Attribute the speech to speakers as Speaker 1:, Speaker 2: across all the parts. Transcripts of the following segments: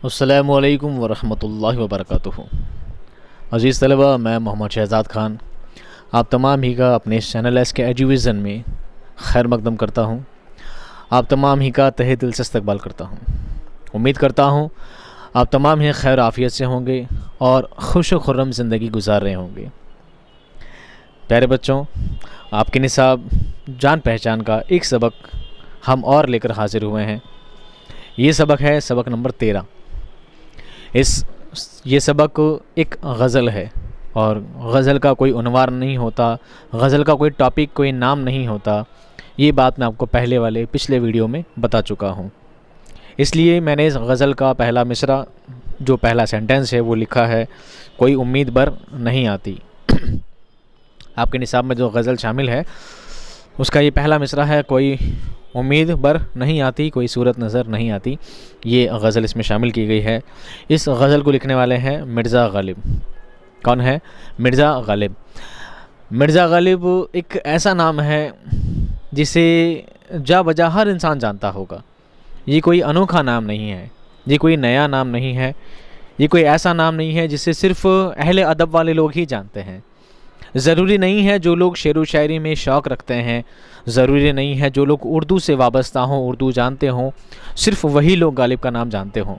Speaker 1: अस्सलामुअलैकुम वरहमतुल्लाहि वबरकातुहू। अज़ीज़ तलबा, मैं मोहम्मद शहज़ाद ख़ान आप तमाम ही का अपने इस चैनल एस के एजुविज़न में खैर मकदम करता हूँ। आप तमाम ही का तहे दिल से इस्तकबाल करता हूँ। उम्मीद करता हूँ आप तमाम ही खैर आफ़ियत से होंगे और खुश व खुर्रम ज़िंदगी गुजार रहे होंगे। प्यारे बच्चों, आपके निसाब जान पहचान का एक सबक हम और लेकर हाज़िर हुए हैं। ये सबक है सबक नंबर 13। ये सबक एक गज़ल है और गज़ल का कोई उन्वार नहीं होता, गज़ल का कोई टॉपिक, कोई नाम नहीं होता। ये बात मैं आपको पिछले वीडियो में बता चुका हूँ। इसलिए मैंने इस गज़ल का पहला मिसरा, जो पहला सेंटेंस है, वो लिखा है, कोई उम्मीद बर नहीं आती। आपके निसाब में जो गज़ल शामिल है उसका ये पहला मिसरा है, कोई उम्मीद बर नहीं आती, कोई सूरत नज़र नहीं आती। ये गज़ल इसमें शामिल की गई है। इस गज़ल को लिखने वाले हैं मिर्ज़ा गालिब। कौन है? मिर्ज़ा गालिब। मिर्ज़ा गालिब एक ऐसा नाम है जिसे जा बजा हर इंसान जानता होगा। ये कोई अनोखा नाम नहीं है, ये कोई नया नाम नहीं है, ये कोई ऐसा नाम नहीं है जिसे सिर्फ़ अहले अदब वाले लोग ही जानते हैं। ज़रूरी नहीं है जो लोग शेर व शायरी में शौक़ रखते हैं, ज़रूरी नहीं है जो लोग उर्दू से वाबस्ता हों, उर्दू जानते हों, सिर्फ़ वही लोग गालिब का नाम जानते हों।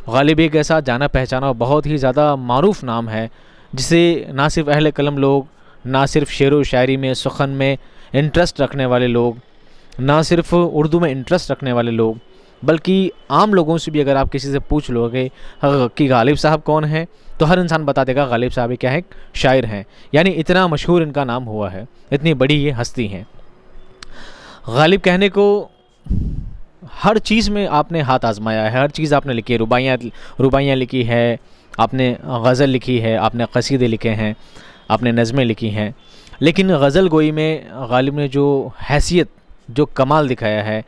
Speaker 1: गालिब एक ऐसा जाना पहचाना बहुत ही ज़्यादा मारूफ़ नाम है जिसे ना सिर्फ़ अहले कलम लोग, ना सिर्फ़ शेर व शायरी में, सुख़न में इंटरेस्ट रखने वाले लोग, ना सिर्फ़ उर्दू में इंटरेस्ट रखने वाले लोग, बल्कि आम लोगों से भी अगर आप किसी से पूछ लोगे कि गालिब साहब कौन हैं, तो हर इंसान बता देगा गालिब साहब क्या है, शायर हैं। यानी इतना मशहूर इनका नाम हुआ है, इतनी बड़ी ये हस्ती हैं। गालिब कहने को हर चीज़ में आपने हाथ आजमाया है, हर चीज़ आपने लिखी है। रुबाइयाँ लिखी है, आपने गज़ल लिखी है, आपने क़सीदे लिखे हैं, आपने नज़में लिखी हैं। लेकिन गज़ल गोई में गालिब ने जो हैसियत, जो कमाल दिखाया है,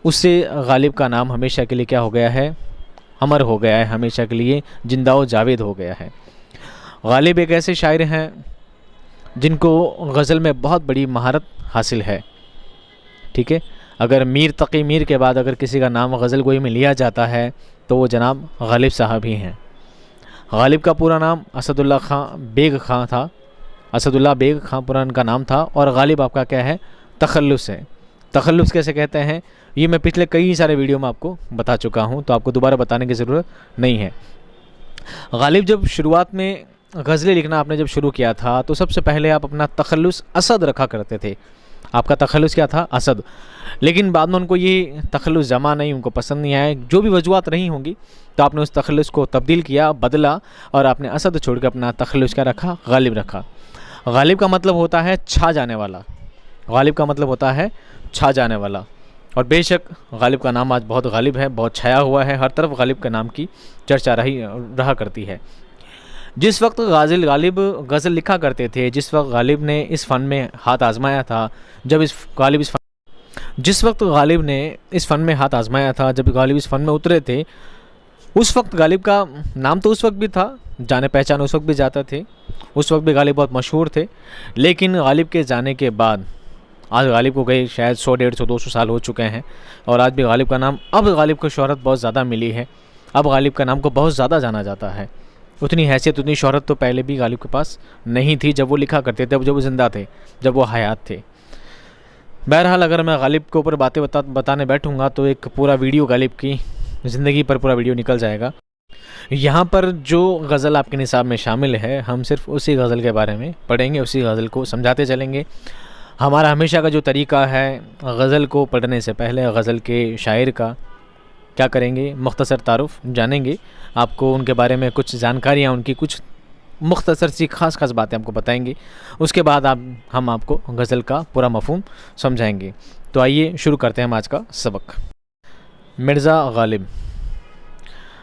Speaker 1: उससे गालिब का नाम हमेशा के लिए क्या हो गया है, अमर हो गया है, हमेशा के लिए जिंदा व जावेद हो गया है। गालिब एक ऐसे शायर हैं जिनको गज़ल में बहुत बड़ी महारत हासिल है। ठीक है, अगर मीर तकी मीर के बाद अगर किसी का नाम गज़ल गोई में लिया जाता है तो वो जनाब गालिब साहब ही हैं। गालिब का पूरा नाम असदुल्ला बेग खां था। असदुल्ला बेग खां पूरा इनका नाम था। और गालिब आपका क्या है, तखल्लुस है। तखल्लुस कैसे कहते हैं ये मैं पिछले कई सारे वीडियो में आपको बता चुका हूँ, तो आपको दोबारा बताने की ज़रूरत नहीं है। गालिब जब शुरुआत में गज़लें लिखना आपने जब शुरू किया था तो सबसे पहले आप अपना तखल्लुस असद रखा करते थे। आपका तखल्लुस क्या था? असद। लेकिन बाद में उनको ये तखल्लुस जमा नहीं, उनको पसंद नहीं आया, जो भी वजूहत रही होंगी, तो आपने उस तखल्लुस को तब्दील किया, बदला, और आपने असद छोड़ कर अपना तखल्लुस क्या रखा, गालिब रखा। गालिब का मतलब होता है छा जाने वाला। गालिब का मतलब होता है छा जाने वाला। और बेशक गालिब का नाम आज बहुत गालिब है, बहुत छाया हुआ है, हर तरफ गालिब के नाम की चर्चा रहा करती है। जिस वक्त गालिब गज़ल लिखा करते थे, जिस वक्त गालिब ने इस फ़न में हाथ आजमाया था, जिस वक्त गालिब ने इस फ़न में हाथ आजमाया था, जब गालिब इस फ़न में उतरे थे, उस वक्त गालिब का नाम तो उस वक्त भी था, जाने पहचान उस वक्त भी जाता थे, उस वक्त भी गालिब बहुत मशहूर थे। लेकिन गालिब के जाने के बाद आज गालिब को गए शायद 100, 150, 200 साल हो चुके हैं, और आज भी गालिब का नाम, अब गालिब को शोहरत बहुत ज़्यादा मिली है। अब गालिब का नाम को बहुत ज़्यादा जाना जाता है। उतनी हैसियत, उतनी शोहरत तो पहले भी गालिब के पास नहीं थी जब वो लिखा करते थे, जब वो ज़िंदा थे, जब वो हयात थे। बहरहाल अगर मैं गालिब के ऊपर बातें बताने बैठूँगा तो एक पूरा वीडियो गालिब की ज़िंदगी पर पूरा वीडियो निकल जाएगा। यहाँ पर जो गज़ल आपके निसाब में शामिल है, हम सिर्फ उसी गज़ल के बारे में पढ़ेंगे, उसी गज़ल को समझाते चलेंगे। हमारा हमेशा का जो तरीका है, गज़ल को पढ़ने से पहले गज़ल के शायर का क्या करेंगे, मुख्तसर तारुफ़ जानेंगे, आपको उनके बारे में कुछ जानकारियाँ, उनकी कुछ मुख्तसर सी ख़ास बातें आपको बताएंगे। उसके बाद हम आपको गज़ल का पूरा मफ़हूम समझाएंगे। तो आइए शुरू करते हैं हम आज का सबक। मिर्ज़ा गालिब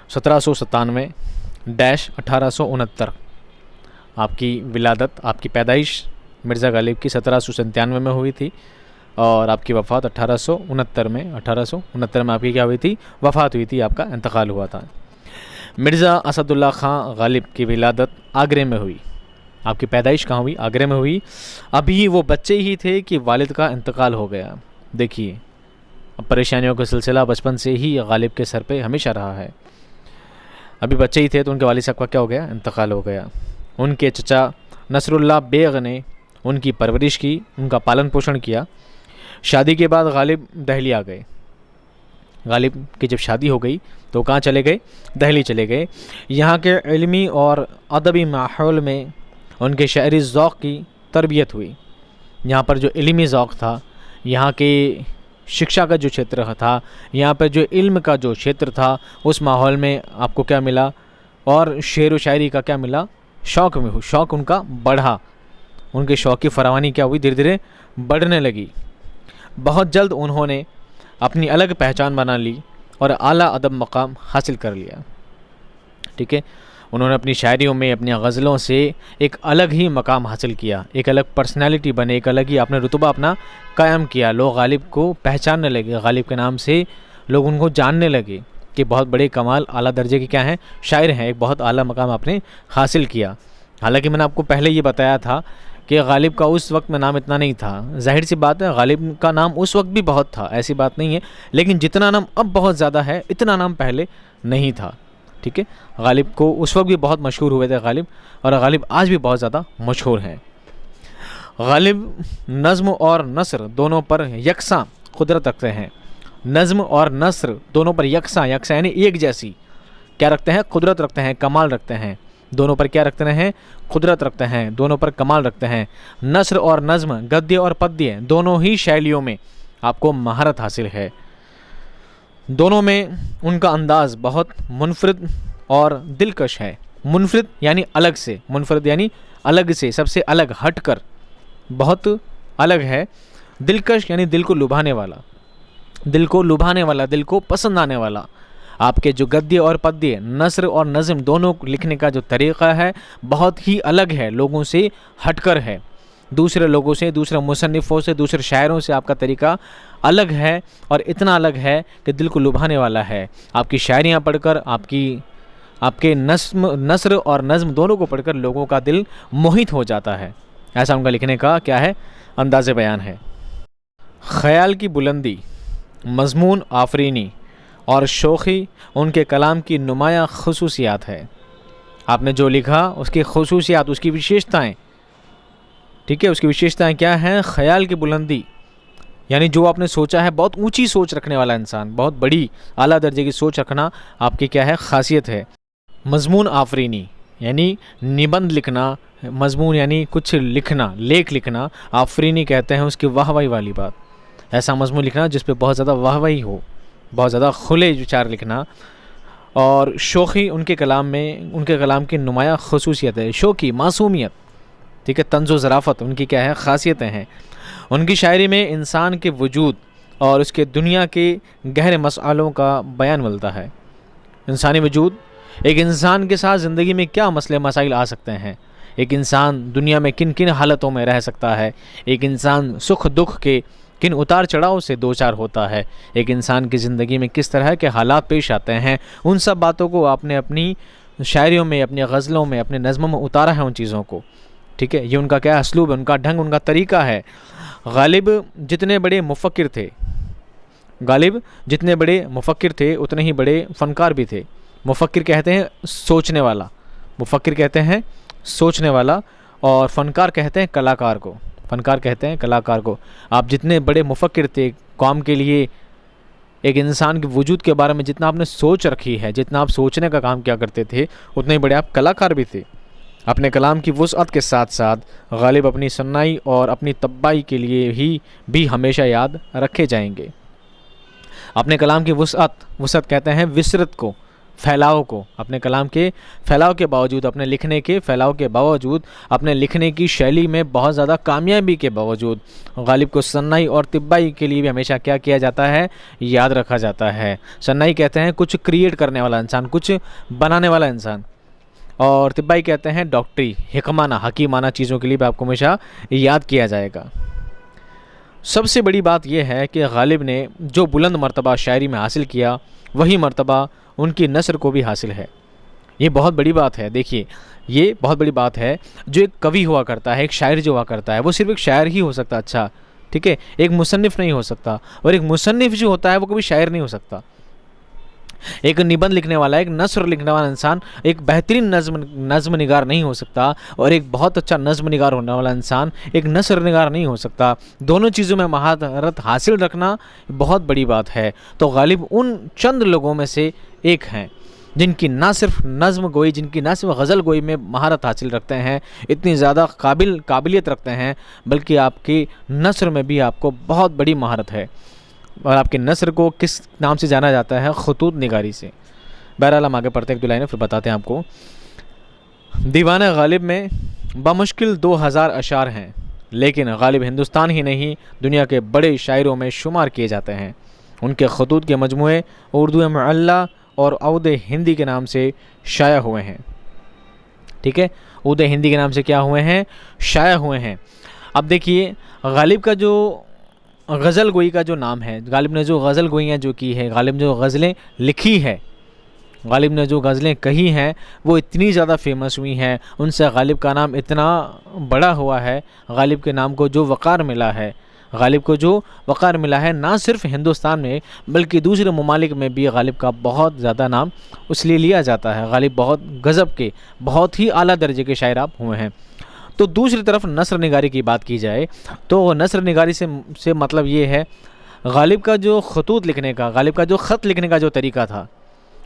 Speaker 1: 1797-1869 आपकी विलादत, आपकी पैदाइश मिर्ज़ा गालिब की 1797 में हुई थी, और आपकी वफ़ात 1869 में आपकी क्या हुई थी, वफ़ात हुई थी, आपका इंतकाल हुआ था। मिर्ज़ा असदुल्ला ख़ां गालिब की विलादत आगरे में हुई। आपकी पैदाइश कहाँ हुई? आगरे में हुई। अभी वो बच्चे ही थे कि वालिद का इंतकाल हो गया। देखिए, अब परेशानियों का सिलसिला बचपन से ही गालिब के सर पे हमेशा रहा है। अभी बच्चे ही थे तो उनके वालिद साहब का क्या हो गया, इंतकाल हो गया। उनके चचा नसरुल्लाह बेग ने उनकी परवरिश की, उनका पालन पोषण किया। शादी के बाद गालिब दहली आ गए। गालिब की जब शादी हो गई तो कहाँ चले गए, दहली चले गए। यहाँ के इल्मी और अदबी माहौल में उनके शायरी ज़ौक़ की तरबियत हुई। यहाँ पर जो इल्मी ज़ौक़ था, यहाँ के शिक्षा का जो क्षेत्र था, यहाँ पर जो इल्म का जो क्षेत्र था, उस माहौल में आपको क्या मिला, और शेर व शायरी का क्या मिला, शौक़ में शौक़ उनका बढ़ा। उनके शौक़ की फरावानी क्या हुई, धीरे धीरे बढ़ने लगी। बहुत जल्द उन्होंने अपनी अलग पहचान बना ली और आला अदब मकाम हासिल कर लिया। ठीक है, उन्होंने अपनी शायरियों में, अपनी गज़लों से एक अलग ही मकाम हासिल किया, एक अलग पर्सनालिटी बने, एक अलग ही आपने रुतबा अपना कायम किया। लोग गालिब को पहचानने लगे, गालिब के नाम से लोग उनको जानने लगे कि बहुत बड़े कमाल आला दर्जे के क्या हैं, शायर हैं। एक बहुत आला मकाम आपने हासिल किया। हालांकि मैंने आपको पहले ये बताया था कि गालिब का उस वक्त में नाम इतना नहीं था। जाहिर सी बात है, गालिब का नाम उस वक्त भी बहुत था, ऐसी बात नहीं है, लेकिन जितना नाम अब बहुत ज़्यादा है, इतना नाम पहले नहीं था। ठीक है, गालिब को उस वक्त भी बहुत मशहूर हुए थे गालिब, और गालिब आज भी बहुत ज़्यादा मशहूर हैं। गालिब नज़्म और नस्र दोनों पर यकसा कुदरत रखते हैं। नज़्म और नस्र दोनों पर यकसा, यकसा यानी एक जैसी क्या रखते हैं, कुदरत रखते हैं, कमाल रखते हैं। दोनों पर क्या रखते हैं, कुदरत रखते हैं, दोनों पर कमाल रखते हैं। नस्र और नज़्म, गद्य और पद्य, दोनों ही शैलियों में आपको महारत हासिल है। दोनों में उनका अंदाज़ बहुत मुनफरिद और दिलकश है। मुनफरिद यानी अलग से, मुनफरिद यानी अलग से, सबसे अलग, हट कर, बहुत अलग है। दिलकश यानी दिल को लुभाने वाला, दिल को लुभाने वाला, दिल को पसंद आने वाला। आपके जो गद्य और पद्य, नस्र और नज़्म दोनों लिखने का जो तरीक़ा है बहुत ही अलग है, लोगों से हटकर है। दूसरे लोगों से, दूसरे मुसन्निफ़ों से, दूसरे शायरों से आपका तरीक़ा अलग है, और इतना अलग है कि दिल को लुभाने वाला है। आपकी शायरियाँ पढ़कर, आपके नस्र और नज़्म दोनों को पढ़कर लोगों का दिल मोहित हो जाता है। ऐसा उनका लिखने का क्या है, अंदाज़े बयान है। ख़याल की बुलंदी, मज़मून आफरीनी और शोखी उनके कलाम की नुमाया ख़ुसूसियात है। आपने जो लिखा उसकी ख़ुसूसियात, उसकी विशेषताएँ, ठीक है, उसकी विशेषताएँ क्या हैं। ख़याल की बुलंदी यानी जो आपने सोचा है, बहुत ऊंची सोच रखने वाला इंसान, बहुत बड़ी आला दर्जे की सोच रखना आपकी क्या है, ख़ासियत है। मज़मून आफरीनी यानी निबंध लिखना, मज़मून यानी कुछ लिखना, लेख लिखना, आफरीनी कहते हैं उसकी वाहवाही वाली बात। ऐसा मज़मून लिखना जिस पे बहुत ज़्यादा वाहवाही हो, बहुत ज़्यादा खुले विचार लिखना। और शोखी उनके कलाम में, उनके कलाम की नुमाया ख़ुसूसियत है। शोखी, मासूमियत, ठीक है, तंज़ो ज़राफ़त उनकी क्या है, ख़ासियतें हैं। उनकी शायरी में इंसान के वजूद और उसके दुनिया के गहरे मसालों का बयान मिलता है। इंसानी वजूद, एक इंसान के साथ ज़िंदगी में क्या मसले मसाइल आ सकते हैं, एक इंसान दुनिया में किन किन हालतों में रह सकता है, एक इंसान सुख दुख के किन उतार चढ़ाव से दो चार होता है, एक इंसान की ज़िंदगी में किस तरह के हालात पेश आते हैं, उन सब बातों को आपने अपनी शायरियों में, अपनी गज़लों में, अपने नज़्मों में उतारा है उन चीज़ों को। ठीक है, ये उनका क्या असलूब है, उनका ढंग, उनका तरीक़ा है। गालिब जितने बड़े मुफ़क्किर थे, गालिब जितने बड़े मुफ़क्किर थे उतने ही बड़े फ़नकार भी थे। मुफ़क्किर कहते हैं सोचने वाला, मुफ़क्किर कहते हैं सोचने वाला, और फ़नकार कहते हैं कलाकार को, फ़नकार कहते हैं कलाकार को। आप जितने बड़े मुफ़क्किर थे, कौम के लिए, एक इंसान के वजूद के बारे में जितना आपने सोच रखी है, जितना आप सोचने का काम किया करते थे, उतने ही बड़े आप कलाकार भी थे। अपने कलाम की वुसअत के साथ साथ गालिब अपनी सन्नाई और अपनी तब्बाई के लिए ही भी हमेशा याद रखे जाएंगे। अपने कलाम की वुसअत कहते हैं विसरत को, फैलाव को। अपने कलाम के फैलाव के बावजूद, अपने लिखने के फैलाव के बावजूद, अपने लिखने की शैली में बहुत ज़्यादा कामयाबी के बावजूद गालिब को सन्नाई और तिब्बाई के लिए भी हमेशा क्या किया जाता है, याद रखा जाता है। सन्नाई कहते हैं कुछ क्रिएट करने वाला इंसान, कुछ बनाने वाला इंसान, और तिब्बाई कहते हैं डॉक्टरी, हिकमाना, हकीमाना चीज़ों के लिए भी आपको हमेशा याद किया जाएगा। सबसे बड़ी बात यह है कि गालिब ने जो बुलंद मर्तबा शायरी में हासिल किया, वही मर्तबा उनकी नस्र को भी हासिल है। ये बहुत बड़ी बात है। देखिए, ये बहुत बड़ी बात है। जो एक कवि हुआ करता है, एक शायर जो हुआ करता है, वो सिर्फ एक शायर ही हो सकता, अच्छा ठीक है, एक मुसन्निफ़ नहीं हो सकता, और एक मुसन्निफ़ जो होता है वो कभी शायर नहीं हो सकता। एक निबंध लिखने वाला, एक नस्र लिखने वाला इंसान एक बेहतरीन नज़्म निगार नहीं हो सकता, और एक बहुत अच्छा नज़्म निगार होने वाला इंसान एक नस्र निगार नहीं हो सकता। दोनों चीज़ों में महारत हासिल रखना बहुत बड़ी बात है। तो गालिब उन चंद लोगों में से एक हैं जिनकी ना सिर्फ नज़्म गोई, जिनकी ना सिर्फ गज़ल गोई में महारत हासिल रखते हैं, इतनी ज़्यादा काबिलियत रखते हैं, बल्कि आपकी नस्र में भी आपको बहुत बड़ी महारत है। और आपके नस्र को किस नाम से जाना जाता है? खतूत निगारी से। बहरहाल हम आगे पढ़ते हैं, एक दो लाइनें फिर बताते हैं आपको। दीवाना गालिब में बमुश्किल 2000 अशार हैं, लेकिन गालिब हिंदुस्तान ही नहीं दुनिया के बड़े शायरों में शुमार किए जाते हैं। उनके खतूत के मजमूए उर्दू मुअल्ला और औद हिंदी के नाम से शाया हुए हैं। ठीक है, औद हिंदी के नाम से क्या हुए हैं? शाया हुए हैं। अब देखिए, गालिब का जो गज़ल गोई का जो नाम है, गालिब ने जो गज़ल गोइयाँ जो की है, गालिब ने जो गज़लें लिखी है, गालिब ने जो गज़लें कही हैं, वो इतनी ज़्यादा फेमस हुई हैं, उनसे गालिब का नाम इतना बड़ा हुआ है। गालिब के नाम को जो वक़ार मिला है, गालिब को जो वक़ार मिला है, ना सिर्फ हिंदुस्तान में बल्कि दूसरे ममालिक में भी गालिब का बहुत ज़्यादा नाम उसलिए लिया जाता है। गालिब बहुत गज़ब के, बहुत ही आला दर्जे के शायर आप हुए हैं। तो दूसरी तरफ नस्र निगारी की बात की जाए तो नस्र निगारी से मतलब ये है, गालिब का जो खतूत लिखने का, गालिब का जो ख़त लिखने का जो तरीका था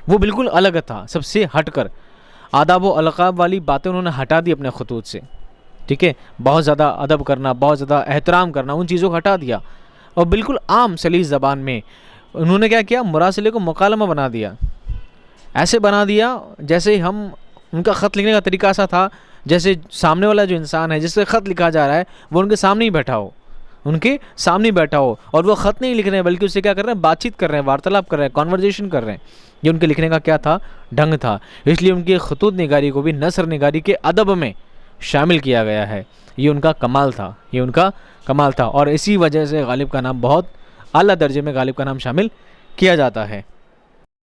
Speaker 1: वो बिल्कुल अलग था, सबसे हटकर। आदाब व अलक़ाब वाली बातें उन्होंने हटा दी अपने खतूत से। ठीक है, बहुत ज़्यादा अदब करना, बहुत ज़्यादा एहतराम करना, उन चीज़ों को हटा दिया और बिल्कुल आम सलीस ज़बान में उन्होंने क्या किया? मुरासिले को मुकालमा बना दिया। ऐसे बना दिया जैसे हम, उनका ख़त लिखने का तरीका ऐसा था जैसे सामने वाला जो इंसान है जिससे ख़त लिखा जा रहा है वो उनके सामने ही बैठा हो, उनके सामने ही बैठा हो, और वो ख़त नहीं लिख रहे हैं बल्कि उससे क्या कर रहे हैं? बातचीत कर रहे हैं, वार्तालाप कर रहे हैं, कॉन्वर्जेशन कर रहे हैं। ये उनके लिखने का क्या था? ढंग था। इसलिए उनकी खतूत निगारी को भी नस्र निगारी के अदब में शामिल किया गया है। ये उनका कमाल था, ये उनका कमाल था, और इसी वजह से गालिब का नाम बहुत आला दर्जे में गालिब का नाम शामिल किया जाता है।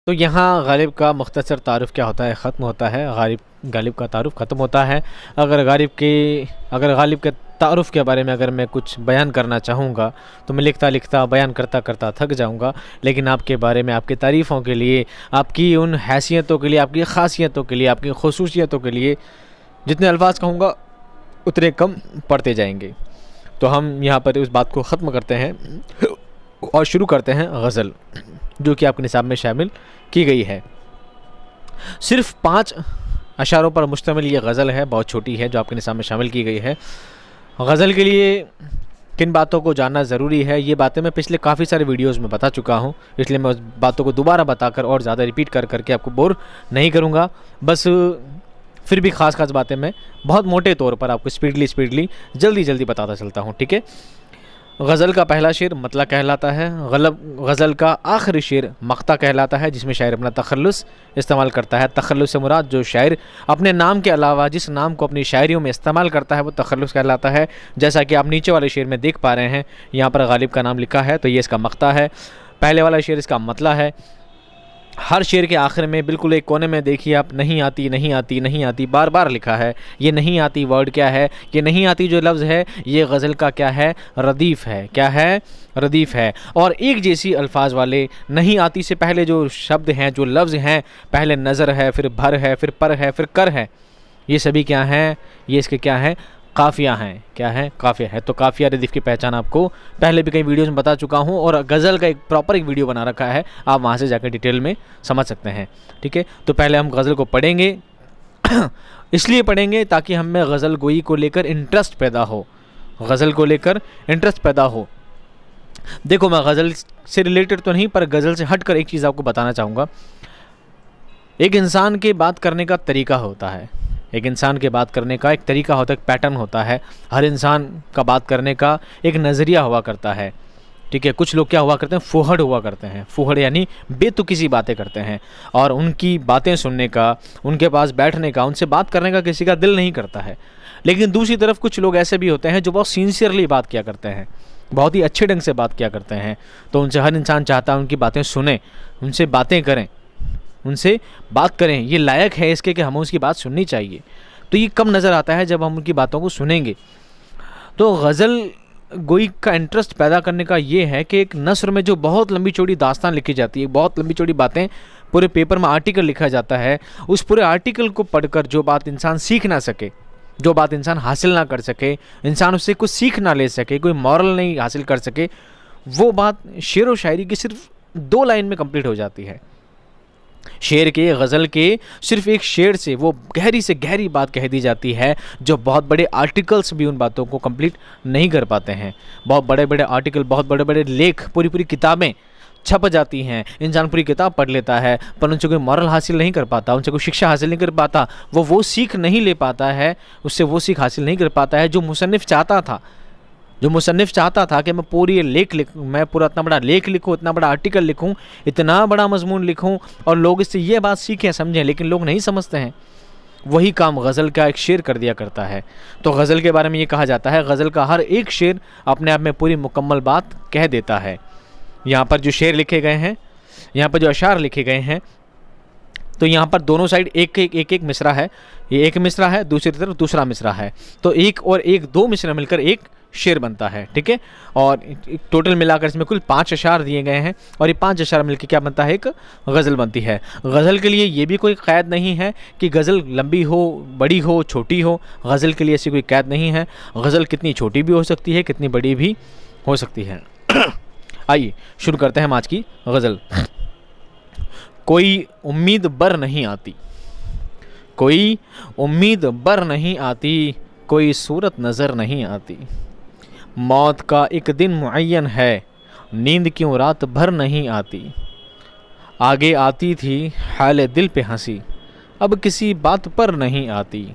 Speaker 1: तो यहाँ गालिब का मुख्तसर तारुफ़ क्या होता है? ख़त्म होता है। गालिब का तारुफ़ ख़त्म होता है। अगर गालिब के तारुफ़ के बारे में अगर मैं कुछ बयान करना चाहूँगा तो मैं लिखता लिखता, बयान करता करता थक जाऊँगा, लेकिन आपके बारे में, आपकी तारीफ़ों के लिए, आपकी उन हैसियतों के लिए, आपकी ख़ासियतों के लिए, आपकी ख़ुसूसियतों के लिए जितने अल्फाज कहूँगा उतने कम पड़ते जाएंगे। तो हम यहाँ पर उस बात को ख़त्म करते हैं और शुरू करते हैं गज़ल, जो कि आपके निसाब में शामिल की गई है। सिर्फ 5 अशारों पर मुश्तमिल ये गज़ल है, बहुत छोटी है, जो आपके निसाब में शामिल की गई है। गज़ल के लिए किन बातों को जानना ज़रूरी है, ये बातें मैं पिछले काफ़ी सारे वीडियोज़ में बता चुका हूँ, इसलिए मैं उस बातों को दोबारा बताकर और ज़्यादा रिपीट कर करके आपको बोर नहीं करूँगा। बस फिर भी ख़ास बातें मैं बहुत मोटे तौर पर आपको स्पीडली जल्दी बताता चलता हूँ। ठीक है, गज़ल का पहला शेर मतला कहलाता है। गज़ल का आखिरी शेर मक़ता कहलाता है, जिसमें शायर अपना तख़ल्लुस इस्तेमाल करता है। तख़ल्लुस से मुराद जो शायर अपने नाम के अलावा जिस नाम को अपनी शायरियों में इस्तेमाल करता है वो तख़ल्लुस कहलाता है। जैसा कि आप नीचे वाले शेर में देख पा रहे हैं, यहाँ पर गालिब का नाम लिखा है, तो ये इसका मक़ता है। पहले वाला शेर इसका मतला है। हर शेर के आखिर में बिल्कुल एक कोने में देखिए आप, नहीं आती बार बार लिखा है। ये नहीं आती वर्ड क्या है? ये नहीं आती जो लफ्ज़ है ये गज़ल का क्या है? रदीफ़ है। क्या है? रदीफ़ है। और एक जैसी अल्फाज वाले नहीं आती से पहले जो शब्द हैं, जो लफ्ज़ हैं, पहले नज़र है, फिर भर है, फिर पर है, फिर कर है, ये सभी क्या हैं? ये इसके क्या हैं? काफ़िया हैं। क्या है? काफ़िया है। तो काफ़िया रदीफ़ की पहचान आपको पहले भी कई वीडियोज़ में बता चुका हूँ, और गज़ल का एक प्रॉपर एक वीडियो बना रखा है, आप वहाँ से जाकर डिटेल में समझ सकते हैं। ठीक है, तो पहले हम गज़ल को पढ़ेंगे इसलिए पढ़ेंगे ताकि हम में गज़ल गोई को लेकर इंटरेस्ट पैदा हो, गज़ल को लेकर इंटरेस्ट पैदा हो। देखो, मैं गज़ल से रिलेटेड तो नहीं, पर गज़ल से हट कर एक चीज़ आपको बताना चाहूँगा। एक इंसान के बात करने का तरीका होता है, एक इंसान के बात करने का एक तरीका होता है, एक पैटर्न होता है। हर इंसान का बात करने का एक नज़रिया हुआ करता है। ठीक है, कुछ लोग क्या हुआ करते हैं? फूहड़ हुआ करते हैं। फूहड़ यानी बेतुकी सी बातें करते हैं, और उनकी बातें सुनने का, उनके पास बैठने का, उनसे बात करने का किसी का दिल नहीं करता है। लेकिन दूसरी तरफ कुछ लोग ऐसे भी होते हैं जो बहुत सिंसियरली बात किया करते हैं, बहुत ही अच्छे ढंग से बात किया करते हैं। तो उनसे हर इंसान चाहता है उनकी बातें सुने, उनसे बातें करें, उनसे बात करें। ये लायक है इसके कि हमें उसकी बात सुननी चाहिए। तो ये कब नज़र आता है? जब हम उनकी बातों को सुनेंगे। तो गज़ल गोई का इंटरेस्ट पैदा करने का ये है कि एक नस्र में जो बहुत लंबी चौड़ी दास्तान लिखी जाती है, बहुत लंबी चौड़ी बातें पूरे पेपर में आर्टिकल लिखा जाता है, उस पूरे आर्टिकल को पढ़कर जो बात इंसान सीख ना सके, जो बात इंसान हासिल ना कर सके, इंसान उससे कुछ सीख ना ले सके, कोई मॉरल नहीं हासिल कर सके, वो बात शेर व शायरी की सिर्फ 2 लाइन में कंप्लीट हो जाती है। शेर के, गज़ल के सिर्फ एक शेर से वो गहरी से गहरी बात कह दी जाती है, जो बहुत बड़े आर्टिकल्स भी उन बातों को कंप्लीट नहीं कर पाते हैं। बहुत बड़े बड़े आर्टिकल, बहुत बड़े बड़े लेख, पूरी पूरी किताबें छप जाती हैं, इंसान पूरी किताब पढ़ लेता है पर उनसे कोई मॉरल हासिल नहीं कर पाता, उनसे कोई शिक्षा हासिल नहीं कर पाता, वो सीख नहीं ले पाता है, उससे वो सीख हासिल नहीं कर पाता है जो मुसन्निफ़ चाहता था। जो मुसन्निफ़ चाहता था कि मैं पूरी मैं पूरा इतना बड़ा लेख लिखूँ, इतना बड़ा आर्टिकल लिखूँ, इतना बड़ा मजमून लिखूँ और लोग इससे ये बात सीखें, समझें, लेकिन लोग नहीं समझते हैं। वही काम गज़ल का एक शेर कर दिया करता है। तो गज़ल के बारे में ये कहा जाता है, गज़ल का हर एक शेर अपने आप में पूरी मुकम्मल बात कह देता है। यहाँ पर जो शेर लिखे गए हैं, यहाँ पर जो अशार लिखे गए हैं, तो यहाँ पर दोनों साइड एक एक मिसरा है। ये एक मिसरा है, दूसरी तरफ दूसरा मिसरा है, तो एक और एक 2 मिसरा मिलकर एक शेर बनता है, ठीक है। और टोटल मिलाकर इसमें कुल 5 अशार दिए गए हैं और ये 5 अशार मिलकर क्या बनता है, एक गज़ल बनती है। गज़ल के लिए ये भी कोई क़ैद नहीं है कि गज़ल लंबी हो, बड़ी हो, छोटी हो। गज़ल के लिए ऐसी कोई क़ैद नहीं है। गज़ल कितनी छोटी भी हो सकती है, कितनी बड़ी भी हो सकती है। आइए शुरू करते हैं हम आज की गज़ल। कोई उम्मीद बर नहीं आती, कोई उम्मीद बर नहीं आती, कोई सूरत नज़र नहीं आती। मौत का एक दिन मुअय्यन है, नींद क्यों रात भर नहीं आती। आगे आती थी हाल दिल पे हंसी, अब किसी बात पर नहीं आती।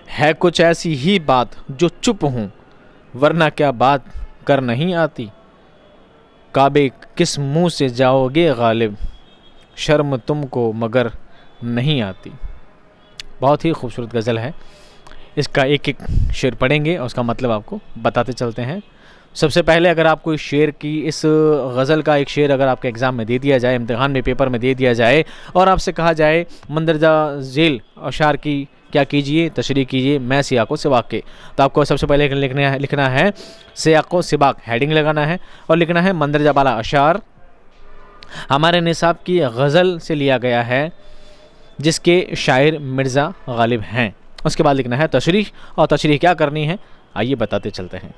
Speaker 1: है कुछ ऐसी ही बात जो चुप हूँ, वरना क्या बात कर नहीं आती। काबे किस मुँह से जाओगे गालिब, शर्म तुमको मगर नहीं आती। बहुत ही खूबसूरत गज़ल है। इसका एक एक शेर पढ़ेंगे और उसका मतलब आपको बताते चलते हैं। सबसे पहले अगर आपको इस शेर की, इस गज़ल का एक शेर अगर आपके एग्ज़ाम में दे दिया जाए, इम्तिहान में, पेपर में दे दिया जाए और आपसे कहा जाए मंदरजा झेल अशार की क्या कीजिए, तशरीह कीजिए, मैं सियाक़ो सिबाक के, तो आपको सबसे पहले लिखना है सियाक़ो सिबाक, हेडिंग लगाना है और लिखना है मंदरजा बाला अशार हमारे निसाब की गज़ल से लिया गया है, जिसके शायर मिर्ज़ा गालिब हैं। उसके बाद लिखना है तशरीह, और तशरीह क्या करनी है आइए बताते चलते हैं।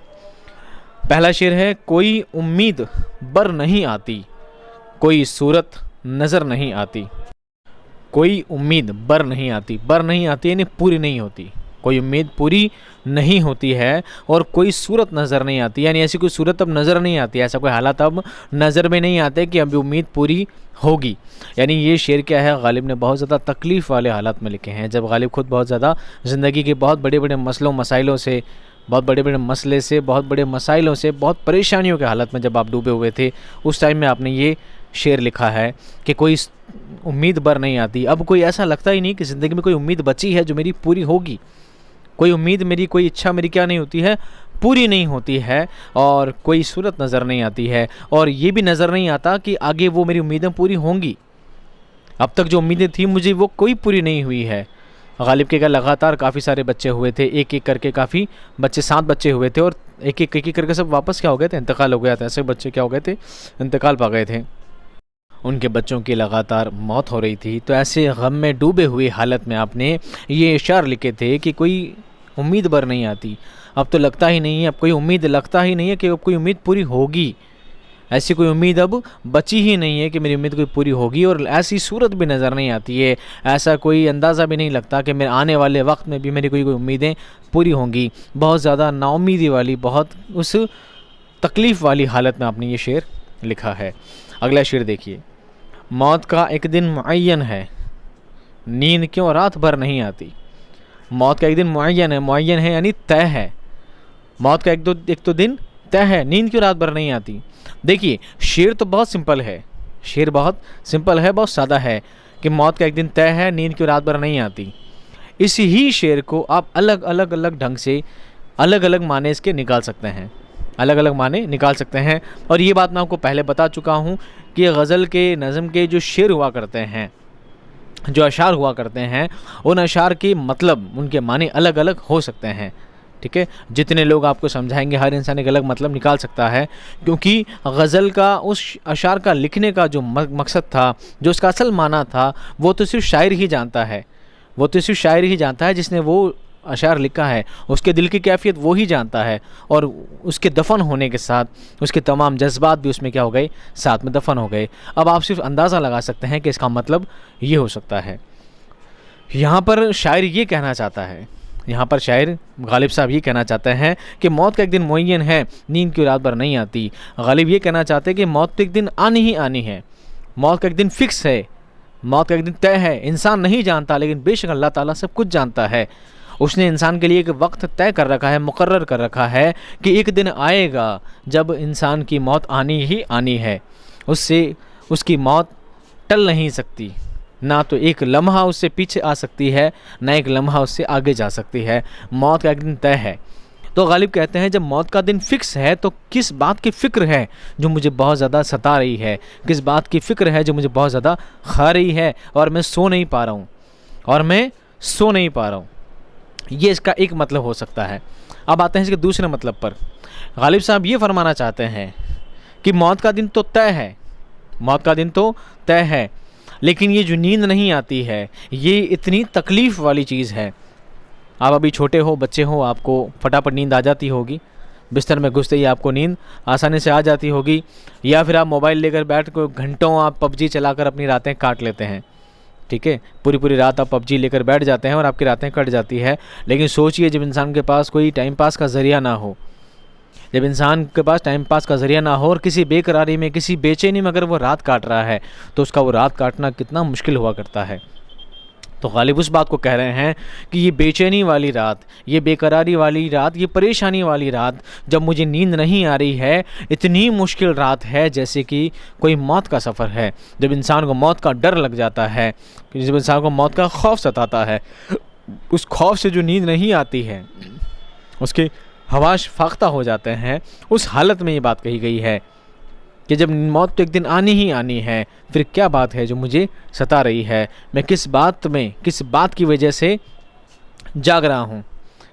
Speaker 1: पहला शेर है, कोई उम्मीद बर नहीं आती, कोई सूरत नज़र नहीं आती। कोई उम्मीद बर नहीं आती, बर नहीं आती यानी पूरी नहीं होती, कोई उम्मीद पूरी नहीं होती है और कोई सूरत नज़र नहीं आती, यानी ऐसी कोई सूरत अब नज़र नहीं आती, ऐसा कोई हालात अब नज़र में नहीं आते कि अभी उम्मीद पूरी होगी। यानी ये शेर क्या है, गालिब ने बहुत ज़्यादा तकलीफ़ वाले हालात में लिखे हैं, जब गालिब खुद बहुत ज़्यादा ज़िंदगी के बहुत बड़े बड़े मसलों मसाइलों से, बहुत बड़े बड़े मसले से, बहुत बड़े मसाइलों से, बहुत परेशानियों के हालत में जब आप डूबे हुए थे, उस टाइम में आपने ये शेर लिखा है कि कोई उम्मीद बर नहीं आती। अब कोई ऐसा लगता ही नहीं कि ज़िंदगी में कोई उम्मीद बची है जो मेरी पूरी होगी। कोई उम्मीद मेरी, कोई इच्छा मेरी क्या नहीं होती है, पूरी नहीं होती है, और कोई सूरत नज़र नहीं आती है, और ये भी नज़र नहीं आता कि आगे वो मेरी उम्मीदें पूरी होंगी। अब तक जो उम्मीदें थी मुझे वो कोई पूरी नहीं हुई है। गालिब के घर लगातार काफ़ी सारे बच्चे हुए थे, एक एक करके काफ़ी बच्चे, 7 बच्चे हुए थे और एक एक करके सब वापस क्या हो गए थे, इंतकाल हो गया था। ऐसे बच्चे क्या हो गए थे, इंतकाल पा गए थे, उनके बच्चों की लगातार मौत हो रही थी। तो ऐसे गम में डूबे हुए हालत में आपने ये इशार लिखे थे कि कोई उम्मीद बर नहीं आती, अब तो लगता ही नहीं है, अब कोई उम्मीद लगता ही नहीं है कि अब कोई उम्मीद पूरी होगी। ऐसी कोई उम्मीद अब बची ही नहीं है कि मेरी उम्मीद कोई पूरी होगी, और ऐसी सूरत भी नज़र नहीं आती है, ऐसा कोई अंदाज़ा भी नहीं लगता कि मेरे आने वाले वक्त में भी मेरी कोई उम्मीदें पूरी होंगी। बहुत ज़्यादा नाउमीदी वाली, बहुत उस तकलीफ़ वाली हालत में आपने ये शेर लिखा है। अगला शेर देखिए, मौत का एक दिन मुअय्यन है, नींद क्यों रात भर नहीं आती। मौत का एक दिन मुअय्यन है, मुअय्यन है यानी तय है। मौत का एक तो दिन तय है, नींद क्यों रात भर नहीं आती। देखिए शेर तो बहुत सिंपल है, शेर बहुत सिंपल है, बहुत सादा है कि मौत का एक दिन तय है, नींद क्यों रात भर नहीं आती। इसी ही शेर को आप अलग अलग ढंग से अलग अलग माने इसके निकाल सकते हैं, अलग अलग माने निकाल सकते हैं। और ये बात मैं आपको पहले बता चुका हूँ कि गज़ल के नज़म के जो शेर हुआ करते हैं, जो अशार हुआ करते हैं, उन अशार के मतलब, उनके माने अलग अलग हो सकते हैं। ठीक है। जितने लोग आपको समझाएंगे हर इंसान एक अलग मतलब निकाल सकता है, क्योंकि गज़ल का उस अशार का लिखने का जो मकसद था, जो उसका असल माना था, वो तो सिर्फ शायर ही जानता है। वो तो सिर्फ शायर ही जानता है जिसने वो अशार लिखा है, उसके दिल की कैफियत वो ही जानता है। और उसके दफन होने के साथ उसके तमाम जज्बात भी उसमें क्या हो गए, साथ में दफन हो गए। अब आप सिर्फ अंदाज़ा लगा सकते हैं कि इसका मतलब ये हो सकता है। यहाँ पर शायर ये कहना चाहता है, यहाँ पर शायर गालिब साहब ये कहना चाहते हैं कि मौत का एक दिन मुअय्यन है, नींद की रात भर नहीं आती। गालिब ये कहना चाहते हैं कि मौत तो एक दिन आनी ही आनी है, मौत का एक दिन फिक्स है, मौत का एक दिन तय है। इंसान नहीं जानता, लेकिन बेशक अल्लाह ताला सब कुछ जानता है। उसने इंसान के लिए एक वक्त तय कर रखा है, मुकर्रर कर रखा है कि एक दिन आएगा जब इंसान की मौत आनी ही आनी है। उससे उसकी मौत टल नहीं सकती, ना तो एक लम्हा उससे पीछे आ सकती है, ना एक लम्हा उससे आगे जा सकती है। मौत का एक दिन तय है। तो गालिब कहते हैं जब मौत का दिन फिक्स है तो किस बात की फ़िक्र है जो मुझे बहुत ज़्यादा सता रही है, किस बात की फ़िक्र है जो मुझे बहुत ज़्यादा खा रही है, और मैं सो नहीं पा रहा हूँ, और मैं सो नहीं पा रहा हूँ। ये इसका एक मतलब हो सकता है। अब आते हैं इसके दूसरे मतलब पर। गालिब साहब ये फरमाना चाहते हैं कि मौत का दिन तो तय है, मौत का दिन तो तय है, लेकिन ये जो नींद नहीं आती है ये इतनी तकलीफ़ वाली चीज़ है। आप अभी छोटे हो, बच्चे हो, आपको फटाफट नींद आ जाती होगी, बिस्तर में घुसते ही आपको नींद आसानी से आ जाती होगी, या फिर आप मोबाइल लेकर बैठ कर घंटों आप पबजी चलाकर अपनी रातें काट लेते हैं। ठीक है, पूरी पूरी रात आप पबजी लेकर बैठ जाते हैं और आपकी रातें कट जाती है। लेकिन सोचिए जब इंसान के पास कोई टाइम पास का ज़रिया ना हो, जब इंसान के पास टाइम पास का ज़रिया ना हो और किसी बेकरारी में, किसी बेचैनी में अगर वो रात काट रहा है तो उसका वो रात काटना कितना मुश्किल हुआ करता है। तो गालिब उस बात को कह रहे हैं कि ये बेचैनी वाली रात, ये बेकरारी वाली रात, ये परेशानी वाली रात जब मुझे नींद नहीं आ रही है, इतनी मुश्किल रात है जैसे कि कोई मौत का सफ़र है। जब इंसान को मौत का डर लग जाता है, जब इंसान को मौत का खौफ सताता है, उस खौफ से जो नींद नहीं आती है, उसके हवाश फाख्ता हो जाते हैं, उस हालत में ये बात कही गई है कि जब मौत तो एक दिन आनी ही आनी है, फिर क्या बात है जो मुझे सता रही है, मैं किस बात की वजह से जाग रहा हूँ,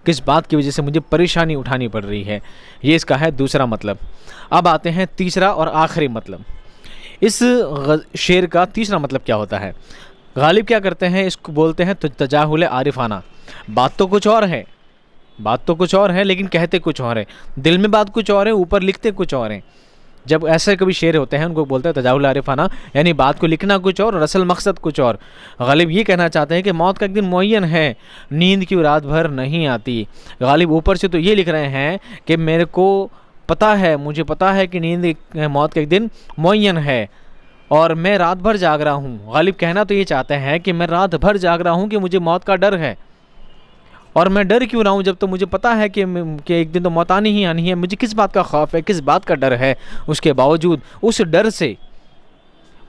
Speaker 1: किस बात की वजह से मुझे परेशानी उठानी पड़ रही है। ये इसका है दूसरा मतलब। अब आते हैं तीसरा और आखिरी मतलब। इस शेर का तीसरा मतलब क्या होता है? गालिब क्या करते हैं, इसको बोलते हैं तजाहुल आरिफाना। बात तो कुछ और है, बात तो कुछ और है, लेकिन कहते कुछ और है। दिल में बात कुछ और है, ऊपर लिखते कुछ और हैं। जब ऐसे कभी शेर होते हैं उनको बोलते हैं तजाहुल आरिफाना, यानी बात को लिखना कुछ और असल मकसद कुछ और। गालिब ये कहना चाहते हैं कि मौत का एक दिन मुअय्यन है, नींद क्यों रात भर नहीं आती। गालिब ऊपर से तो ये लिख रहे हैं कि मेरे को पता है, मुझे पता है कि नींद मौत का एक दिन मुअय्यन है और मैं रात भर जाग रहा हूँ। गालिब कहना तो ये चाहते हैं कि मैं रात भर जाग रहा हूँ कि मुझे मौत का डर है, और मैं डर क्यों रहा हूँ जब तो मुझे पता है कि एक दिन तो मौत आनी ही आनी है। मुझे किस बात का खौफ है, किस बात का डर है, उसके बावजूद उस डर से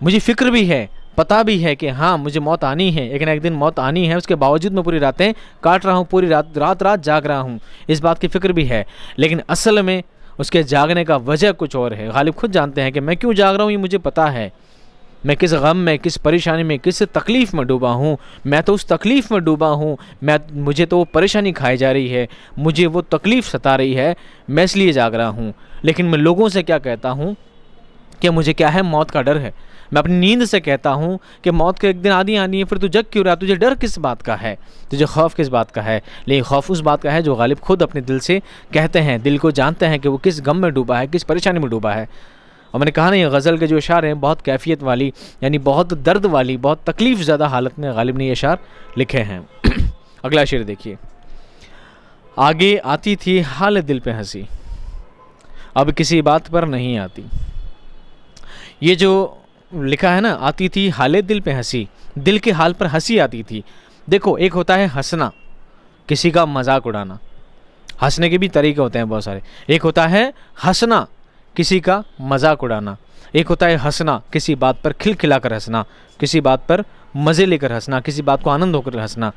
Speaker 1: मुझे फ़िक्र भी है, पता भी है कि हाँ मुझे मौत आनी है, एक दिन मौत आनी है। उसके बावजूद मैं पूरी रातें काट रहा हूँ, पूरी रात जाग रहा हूँ, इस बात की फ़िक्र भी है। लेकिन असल में उसके जागने का वजह कुछ और है। गालिब खुद जानते हैं कि मैं क्यों जाग रहा हूँ, ये मुझे पता है। मैं किस गम में, किस परेशानी में, किस तकलीफ़ में डूबा हूँ। मैं तो उस तकलीफ़ में डूबा हूँ, मुझे तो वो परेशानी खाई जा रही है, मुझे वो तकलीफ़ सता रही है, मैं इसलिए जाग रहा हूँ। लेकिन मैं लोगों से क्या कहता हूँ कि मुझे क्या है, मौत का डर है। मैं अपनी नींद से कहता हूँ कि मौत का एक दिन आनी आनी है, फिर तू जग क्यों रहा, तुझे डर किस बात का है, तुझे खौफ किस बात का है। लेकिन खौफ उस बात का है जो गालिब खुद अपने दिल से कहते हैं, दिल को जानते हैं कि वो किस गम में डूबा है, किस परेशानी में डूबा है। और मैंने कहा ना, ये गज़ल के जो अशार हैं बहुत कैफियत वाली, यानी बहुत दर्द वाली, बहुत तकलीफ़ ज़्यादा हालत में गालिब ने ये अशार लिखे हैं। अगला शेर देखिए। आगे आती थी हाल दिल पे हंसी, अब किसी बात पर नहीं आती। ये जो लिखा है ना, आती थी हाल दिल पे हंसी, दिल के हाल पर हंसी आती थी। देखो, एक होता है हंसना, किसी का मजाक उड़ाना, हंसने के भी तरीके होते हैं बहुत सारे। एक होता है हंसना, किसी का मजाक उड़ाना। एक होता है हंसना, किसी बात पर खिलखिलाकर हंसना, किसी बात पर मज़े लेकर हंसना, किसी बात को आनंद होकर हंसना।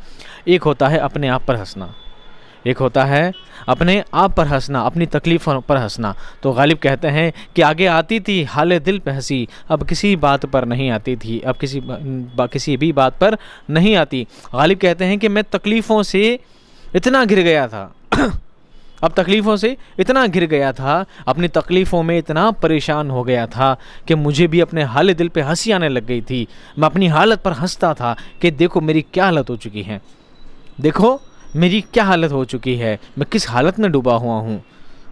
Speaker 1: एक होता है अपने आप पर हंसना, एक होता है अपने आप पर हंसना, अपनी तकलीफ़ों पर हंसना। तो गालिब कहते हैं कि आगे आती थी हाले दिल पे हंसी, अब किसी बात पर नहीं आती थी, अब किसी भी बात पर नहीं आती। गालिब कहते हैं कि मैं तकलीफ़ों से इतना घिर गया था अब तकलीफ़ों से इतना घिर गया था, अपनी तकलीफ़ों में इतना परेशान हो गया था कि मुझे भी अपने हाल दिल पे हंसी आने लग गई थी। मैं अपनी हालत पर हंसता था कि देखो मेरी क्या हालत हो चुकी है, देखो मेरी क्या हालत हो चुकी है, मैं किस हालत में डूबा हुआ हूँ।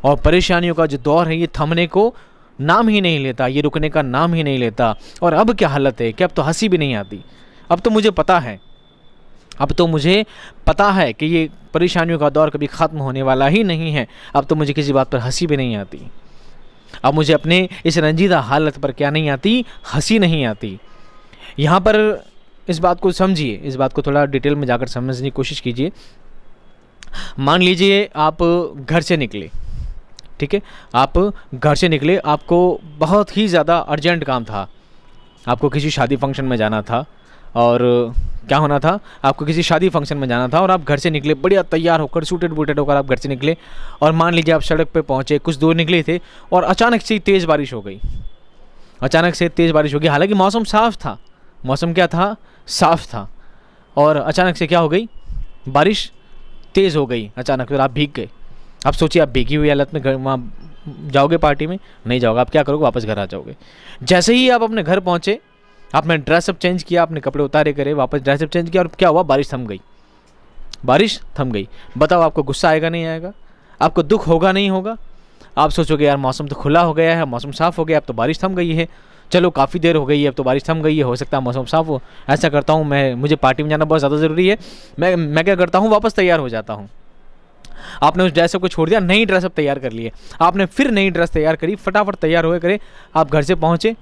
Speaker 1: और परेशानियों का जो दौर है ये थमने को नाम ही नहीं लेता, ये रुकने का नाम ही नहीं लेता। और अब क्या हालत है कि अब तो हंसी भी नहीं आती। अब तो मुझे पता है, अब तो मुझे पता है कि ये परेशानियों का दौर कभी ख़त्म होने वाला ही नहीं है। अब तो मुझे किसी बात पर हंसी भी नहीं आती। अब मुझे अपने इस रंजीदा हालत पर क्या नहीं आती, हंसी नहीं आती। यहाँ पर इस बात को समझिए, इस बात को थोड़ा डिटेल में जाकर समझने की कोशिश कीजिए। मान लीजिए आप घर से निकले, ठीक है, आप घर से निकले, आपको बहुत ही ज़्यादा अर्जेंट काम था, आपको किसी शादी फंक्शन में जाना था। और क्या होना था, आपको किसी शादी फंक्शन में जाना था और आप घर से निकले बढ़िया तैयार होकर, सूटेड बूटेड होकर आप घर से निकले। और मान लीजिए आप सड़क पे पहुँचे, कुछ दूर निकले थे और अचानक से तेज़ बारिश हो गई, अचानक से तेज़ बारिश हो गई। हालांकि मौसम साफ़ था, मौसम क्या था, साफ़ था। और अचानक से क्या हो गई, बारिश तेज़ हो गई अचानक, और आप भीग गए। आप सोचिए, आप भीगी हुई हालत में घर वहाँ जाओगे, पार्टी में नहीं जाओगे, आप क्या करोगे, वापस घर आ जाओगे। जैसे ही आप अपने घर पहुँचे, आपने ड्रेसअप चेंज किया, आपने कपड़े उतारे करे, वापस ड्रेसअप चेंज किया, और क्या हुआ, बारिश थम गई, बारिश थम गई। बताओ आपको गुस्सा आएगा नहीं आएगा, आपको दुख होगा नहीं होगा। आप सोचोगे यार मौसम तो खुला हो गया है, मौसम साफ़ हो गया, अब तो बारिश थम गई है, चलो काफ़ी देर हो गई है, अब तो बारिश थम गई है, हो सकता है मौसम साफ़ हो। ऐसा करता हूँ मैं, मुझे पार्टी में जाना बहुत ज़्यादा ज़रूरी है, मैं क्या करता हूँ, वापस तैयार हो जाता हूँ। आपने उस ड्रेसअप को छोड़ दिया, नई ड्रेसअप तैयार कर लिए, आपने फिर नई ड्रेस तैयार करी, फटाफट तैयार हुए करे, आप घर से पहुँचे,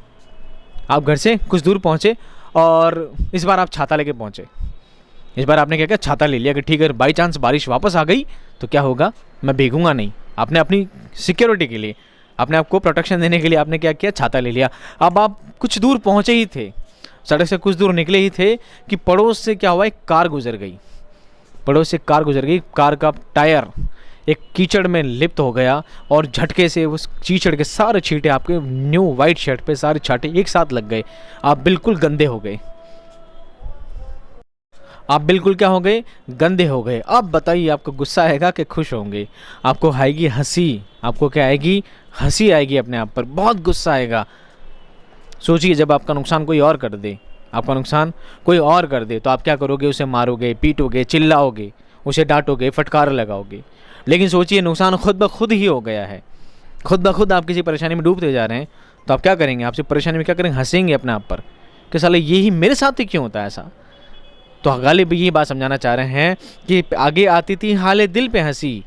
Speaker 1: आप घर से कुछ दूर पहुँचे और इस बार आप छाता लेके पहुँचे। इस बार आपने क्या किया, छाता ले लिया कि ठीक है बाई चांस बारिश वापस आ गई तो क्या होगा, मैं भीगूंगा नहीं। आपने अपनी सिक्योरिटी के लिए, अपने आप को प्रोटेक्शन देने के लिए आपने क्या किया, छाता ले लिया। अब आप कुछ दूर पहुँचे ही थे, सड़क से कुछ दूर निकले ही थे कि पड़ोस से क्या हुआ, एक कार गुजर गई, पड़ोस से कार गुजर गई। कार का टायर एक कीचड़ में लिप्त हो गया और झटके से उस कीचड़ के सारे छींटे आपके न्यू वाइट शर्ट पे सारे छांटे एक साथ लग गए। आप बिल्कुल गंदे हो गए, आप बिल्कुल क्या हो गए, गंदे हो गए। अब बताइए आपको गुस्सा आएगा कि खुश होंगे, आपको आएगी हंसी, आपको क्या आएगी, हंसी आएगी अपने आप पर, बहुत गुस्सा आएगा। सोचिए जब आपका नुकसान कोई और कर दे, आपका नुकसान कोई और कर दे तो आप क्या करोगे, उसे मारोगे, पीटोगे, चिल्लाओगे, उसे डांटोगे, फटकार लगाओगे। लेकिन सोचिए नुकसान खुद ब खुद ही हो गया है, खुद ब खुद आप किसी परेशानी में डूबते जा रहे हैं, तो आप क्या करेंगे, आपसे परेशानी में क्या करेंगे, हंसेंगे अपने आप पर कि साले यही मेरे साथ ही क्यों होता है ऐसा। तो गालिब ये बात समझाना चाह रहे हैं कि आगे आती थी हाल दिल पे हंसी,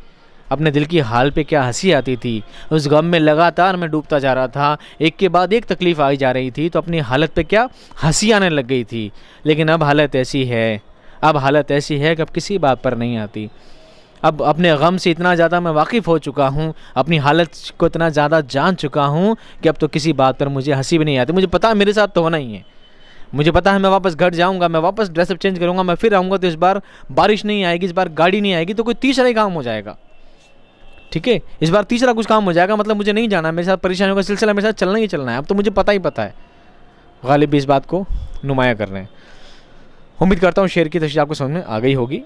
Speaker 1: अपने दिल की हाल पे क्या हंसी आती थी। उस गम में लगातार मैं डूबता जा रहा था, एक के बाद एक तकलीफ़ आई जा रही थी, तो अपनी हालत पे क्या हंसी आने लग गई थी। लेकिन अब हालत ऐसी है, अब हालत ऐसी है कि अब किसी बात पर नहीं आती। अब अपने गम से इतना ज़्यादा मैं वाकिफ़ हो चुका हूँ, अपनी हालत को इतना ज़्यादा जान चुका हूँ कि अब तो किसी बात पर मुझे हंसी भी नहीं आती। मुझे पता है मेरे साथ तो होना ही है, मुझे पता है मैं वापस घर जाऊँगा, मैं वापस ड्रेसअप चेंज करूँगा, मैं फिर आऊँगा तो इस बार बारिश नहीं आएगी, इस बार गाड़ी नहीं आएगी, तो कोई तीसरा ही काम हो जाएगा। ठीक है, इस बार तीसरा कुछ काम हो जाएगा, मतलब मुझे नहीं जाना, मेरे साथ परेशानियों का सिलसिला मेरे साथ चलना ही चलना है। अब तो मुझे पता ही पता है। गालिब भी इस बात को नुमाया कर रहे हैं। उम्मीद करता हूँ शेर की तशरीह आपको समझ में आ गई होगी।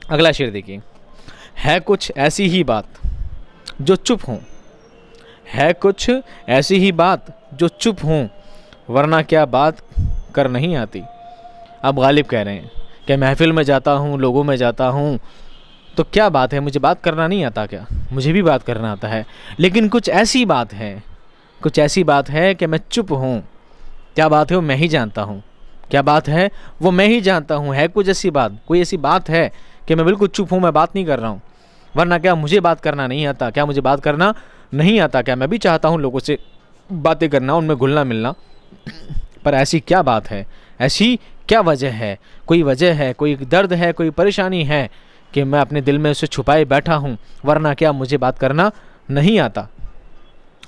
Speaker 1: अगला शेर देखिए, है कुछ ऐसी ही बात जो चुप हूँ, है कुछ ऐसी ही बात जो चुप हूँ, वरना क्या बात कर नहीं आती। अब गालिब कह रहे हैं कि महफिल में जाता हूँ, लोगों में जाता हूँ, तो क्या बात है, मुझे बात करना नहीं आता क्या, मुझे भी बात करना आता है, लेकिन कुछ ऐसी बात है, कुछ ऐसी बात है कि मैं चुप हूँ। क्या बात है वो मैं ही जानता हूँ, क्या बात है वो मैं ही जानता हूँ। है कुछ ऐसी बात, कोई ऐसी बात है कि मैं बिल्कुल चुप हूँ, मैं बात नहीं कर रहा हूँ। वरना क्या मुझे बात करना नहीं आता, क्या मुझे बात करना नहीं आता क्या, मैं भी चाहता हूँ लोगों से बातें करना, उनमें घुलना मिलना, पर ऐसी क्या बात है, ऐसी क्या वजह है, कोई वजह है, कोई दर्द है, कोई परेशानी है कि मैं अपने दिल में उसे छुपाए बैठा हूँ, वरना क्या मुझे बात करना नहीं आता।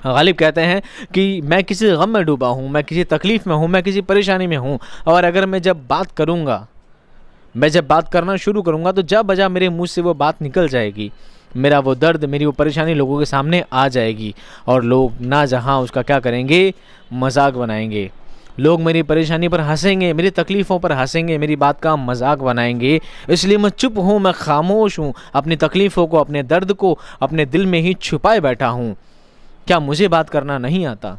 Speaker 1: गालिब कहते हैं कि मैं किसी गम में डूबा हूँ, मैं किसी तकलीफ़ में हूँ, मैं किसी परेशानी में हूँ, और अगर मैं जब बात करूँगा, मैं जब बात करना शुरू करूँगा तो जब बजा मेरे मुँह से वो बात निकल जाएगी, मेरा वो दर्द, मेरी वो परेशानी लोगों के सामने आ जाएगी, और लोग ना जहाँ उसका क्या करेंगे, मजाक बनाएंगे। लोग मेरी परेशानी पर हंसेंगे, मेरी तकलीफ़ों पर हंसेंगे, मेरी बात का मजाक बनाएंगे, इसलिए मैं चुप हूँ, मैं खामोश हूँ, अपनी तकलीफ़ों को, अपने दर्द को अपने दिल में ही छुपाए बैठा हूँ। क्या मुझे बात करना नहीं आता?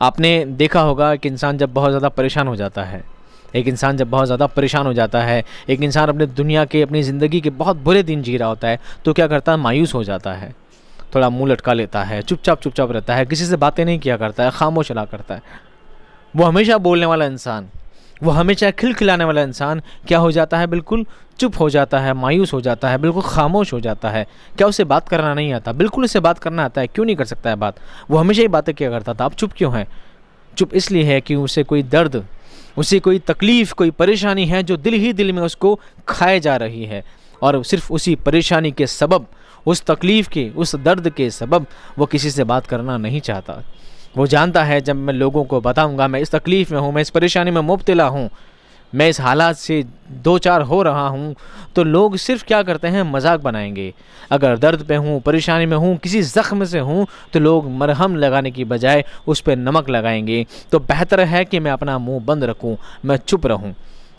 Speaker 1: आपने देखा होगा कि इंसान जब बहुत ज़्यादा परेशान हो जाता है, एक इंसान जब बहुत ज़्यादा परेशान हो जाता है, एक इंसान अपने दुनिया के, अपनी ज़िंदगी के बहुत बुरे दिन जी रहा होता है, तो क्या करता है? मायूस हो जाता है, थोड़ा मुंह लटका लेता है, चुपचाप रहता है, किसी से बातें नहीं किया करता है, खामोश रहा करता है। वो हमेशा बोलने वाला इंसान, वो हमेशा खिलखिलाने वाला इंसान क्या हो जाता है? बिल्कुल चुप हो जाता है, मायूस हो जाता है, बिल्कुल खामोश हो जाता है। क्या उसे बात करना नहीं आता? बिल्कुल उसे बात करना आता है। क्यों नहीं कर सकता है बात? वो हमेशा ही बातें किया करता था। आप चुप क्यों हैं? चुप इसलिए है कि उसे कोई दर्द, उसे कोई तकलीफ़, कोई परेशानी है जो दिल ही दिल में उसको खाए जा रही है, और सिर्फ उसी परेशानी के सबब, उस तकलीफ़ के, उस दर्द के सबब वो किसी से बात करना नहीं चाहता। वो जानता है जब मैं लोगों को बताऊंगा मैं इस तकलीफ़ में हूँ, मैं इस परेशानी में मुब्तला हूँ, मैं इस हालात से दो चार हो रहा हूँ, तो लोग सिर्फ क्या करते हैं? मजाक बनाएंगे। अगर दर्द पे हूँ, परेशानी में हूँ, किसी ज़ख्म से हूँ, तो लोग मरहम लगाने की बजाय उस पर नमक लगाएंगे। तो बेहतर है कि मैं अपना मुंह बंद रखूँ, मैं चुप रहूँ।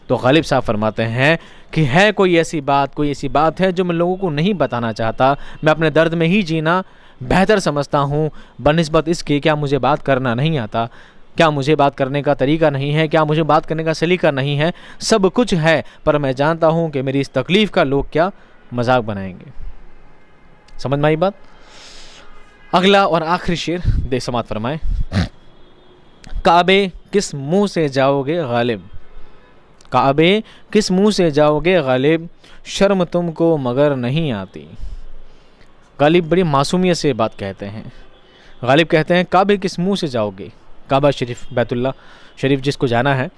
Speaker 1: तो गालिब साहब फरमाते हैं कि है कोई ऐसी बात है जो मैं लोगों को नहीं बताना चाहता। मैं अपने दर्द में ही जीना बेहतर समझता हूँ बनिस्बत इसके क्या मुझे बात करना नहीं आता, क्या मुझे बात करने का तरीका नहीं है, क्या मुझे बात करने का सलीका नहीं है। सब कुछ है, पर मैं जानता हूँ कि मेरी इस तकलीफ़ का लोग क्या मजाक बनाएंगे। समझ में आई बात? अगला और आखिरी शेर दे समात फरमाए। काबे किस मुंह से जाओगे गालिब, काबे किस मुंह से जाओगे गालिब, शर्म तुमको मगर नहीं आती। गालिब बड़ी मासूमियत से बात कहते हैं। गालिब कहते हैं काबे किस मुंह से जाओगे। काबा शरीफ, बैतुल्ला शरीफ जिसको जाना है,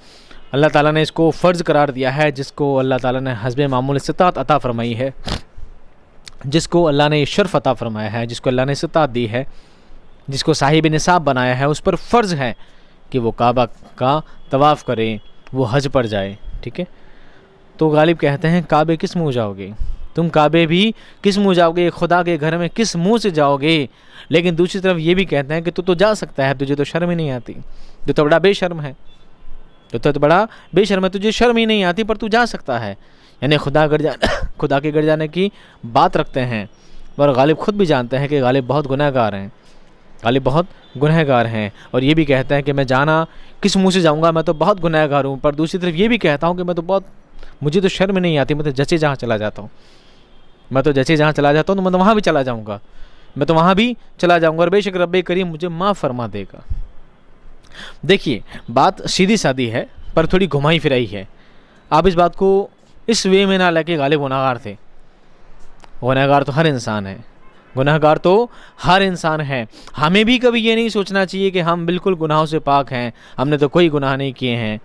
Speaker 1: अल्लाह ताला ने इसको फ़र्ज़ करार दिया है, जिसको अल्लाह ताला ने हस्ब मामूल इस्तिताअत अता फरमाई है, जिसको अल्लाह ने शर्फ़ अता फरमाया है, जिसको अल्लाह ने इस्तिताअत दी है, जिसको साहिब निसाब बनाया है, उस पर फ़र्ज़ है कि वो काबा का तवाफ़ करे, वो हज पर जाए। ठीक है, तो गालिब कहते हैं काबे किस मुँह जाओगे, तुम काबे भी किस मुँह जाओगे, खुदा के घर में किस मुँह से जाओगे। लेकिन दूसरी तरफ ये भी कहते हैं कि तू तो जा सकता है, तुझे तो शर्म ही नहीं आती, तू तो बड़ा बेशर्म है, तो बड़ा बेशर्म है, तुझे शर्म ही नहीं आती, पर तू जा सकता है। यानी खुदा के घर जाने की बात रखते हैं। और गालिब खुद भी जानते हैं कि गालिब बहुत गुनहगार हैं, गालिब बहुत गुनहगार हैं, और ये भी कहते हैं कि मैं जाना किस मुँह से जाऊँगा, मैं तो बहुत गुनहगार हूँ। पर दूसरी तरफ ये भी कहता हूँ कि मैं तो बहुत, मुझे तो शर्म नहीं आती, मैं तो जैसे जहाँ चला जाता हूँ, मैं तो जैसे जहाँ चला जाता हूँ तो मैं तो वहाँ भी चला जाऊँगा, मैं तो वहाँ भी चला जाऊँगा, और बेशक रब्बे करीम मुझे माफ़ फरमा देगा। देखिए बात सीधी सादी है, पर थोड़ी घुमाई फिराई है। आप इस बात को इस वे में ना लेके गालिब गुनहगार थे। गुनहगार तो हर इंसान है, गुनहगार तो हर इंसान है। हमें भी कभी ये नहीं सोचना चाहिए कि हम बिल्कुल गुनाहों से पाक हैं, हमने तो कोई गुनाह नहीं किए हैं।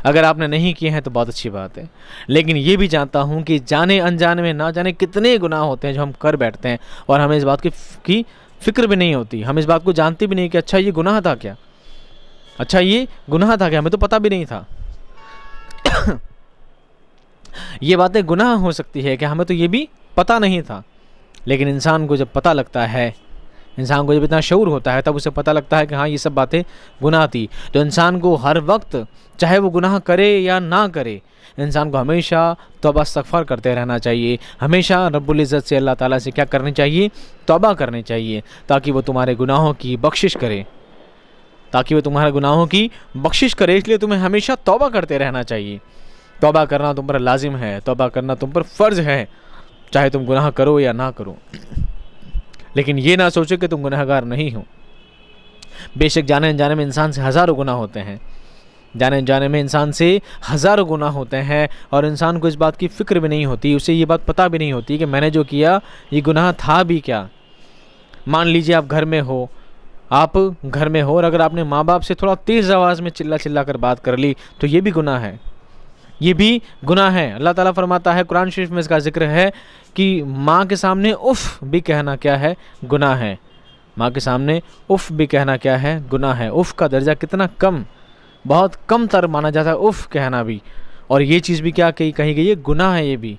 Speaker 1: अगर आपने नहीं किए हैं तो बहुत अच्छी बात है, लेकिन ये भी जानता हूँ कि जाने अनजाने में ना जाने कितने गुनाह होते हैं जो हम कर बैठते हैं, और हमें इस बात की फ़िक्र भी नहीं होती, हम इस बात को जानते भी नहीं कि अच्छा ये गुनाह था क्या, अच्छा ये गुनाह था क्या, हमें तो पता भी नहीं था। ये बातें गुनाह हो सकती है कि हमें तो ये भी पता नहीं था, लेकिन इंसान को जब पता लगता है, इंसान को जब इतना शऊर होता है, तब उसे पता लगता है कि हाँ ये सब बातें गुनाह थी। तो इंसान को हर वक्त, चाहे वो गुनाह करे या ना करे, इंसान को हमेशा तौबा इस्तग़फ़ार करते रहना चाहिए। हमेशा रब्बुल इज़्ज़त से, अल्लाह ताला से क्या करनी चाहिए? तौबा करनी चाहिए, ताकि वो तुम्हारे गुनाहों की बख्शिश करे, ताकि वो तुम्हारे गुनाहों की बख्शिश करे। इसलिए तुम्हें हमेशा तौबा करते रहना चाहिए। तौबा करना तुम पर लाजिम है, तौबा करना तुम पर फ़र्ज़ है, चाहे तुम गुनाह करो या ना करो। लेकिन ये ना सोचो कि तुम गुनहगार नहीं हो। बेशक जाने अनजाने में इंसान से हज़ारों गुनाह होते हैं, जाने अनजाने में इंसान से हज़ारों गुनाह होते हैं, और इंसान को इस बात की फ़िक्र भी नहीं होती, उसे ये बात पता भी नहीं होती कि मैंने जो किया ये गुनाह था भी क्या। मान लीजिए आप घर में हो, और अगर आपने माँ बाप से थोड़ा तेज़ आवाज़ में चिल्ला कर बात कर ली, तो ये भी गुनाह है, ये भी गुनाह है। अल्लाह ताला फरमाता है, कुरान शरीफ में इसका जिक्र है कि माँ के सामने उफ़ भी कहना क्या है? गुनाह है। माँ के सामने उफ़ भी कहना क्या है? गुनाह है। उफ़ का दर्जा कितना कम, बहुत कम तर माना जाता है उफ़ कहना भी, और ये चीज़ भी क्या कही गई है? गुनाह है। ये भी